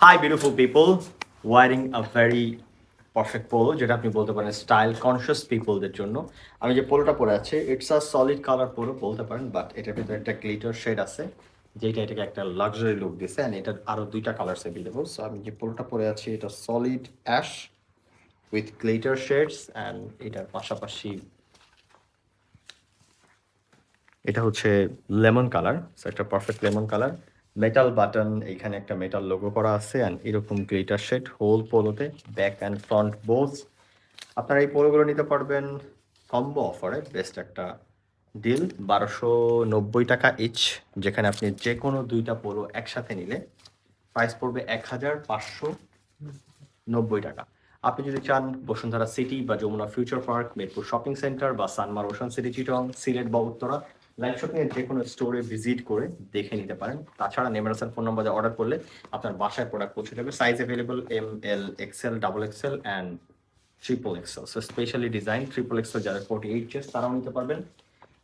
Hi, beautiful people. Wearing a very perfect polo, যেটা আপনি বলতে পারেন স্টাইল কনসিয়াস পিপলদের জন্য। আমি যে পোলোটা পরে আছি, it's a solid colour polo বলতে পারেন, বাট এটার ভিতরে একটা গ্লিটার শেড আছে, যেটা এটাকে একটা লাক্সারি লুক দিছে। অ্যান্ড এটার আরও দুইটা কালার অ্যাভেলেবল। সো আমি যে পোলোটা পরে আছি, এটা solid ash with glitter shades. And এটার পাশাপাশি এটা হচ্ছে লেমন কালার। সো একটা perfect lemon colour, metal button, এইখানে একটা মেটাল লোগো করা আছে। অ্যান্ড এরকম গ্লিটার শেড হোল পোলোতে, ব্যাক অ্যান্ড ফ্রন্ট বোথ। আপনারা এই পোলোগুলো নিতে পারবেন কম্বো অফারে। বেস্ট একটা ডিল, 1290 টাকা ইচ, যেখানে আপনি যে কোনো দুইটা পোলো একসাথে নিলে প্রাইস পড়বে 1590 টাকা। আপনি যদি চান বসুন্ধরা সিটি বা Jamuna Future Park, Mirpur shopping centre বা সানমার ওশান সিটি চিটং, সিলেট বা উত্তরা, লাইভ শপিংয়ের যে কোনো স্টোরে ভিজিট করে দেখে নিতে পারেন। তাছাড়া নেমের হাসান ফোন নম্বরে অর্ডার করলে আপনার বাসায় প্রোডাক্ট পৌঁছে যাবে। Size available M, L, XL, double XL and triple XL. So specially design triple XL যারা 48 চেস্ট তারাও নিতে পারবেন।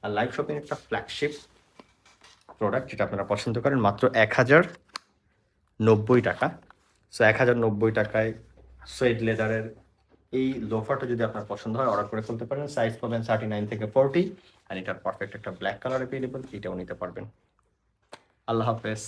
আর লাইভ শপিং একটা ফ্ল্যাগশিপ প্রোডাক্ট যেটা আপনারা পছন্দ করেন, মাত্র 1090 টাকা। সো 1090 টাকায় সুয়েড লেদারের এই লোফারটা যদি আপনার পছন্দ হয়, অর্ডার করে ফেলতে পারেন। সাইজ পাবেন 39 থেকে 40। আর এটার পারফেক্ট একটা ব্ল্যাক কালার অ্যাভেলেবল, এটাও নিতে পারবেন। আল্লাহ হাফেজ।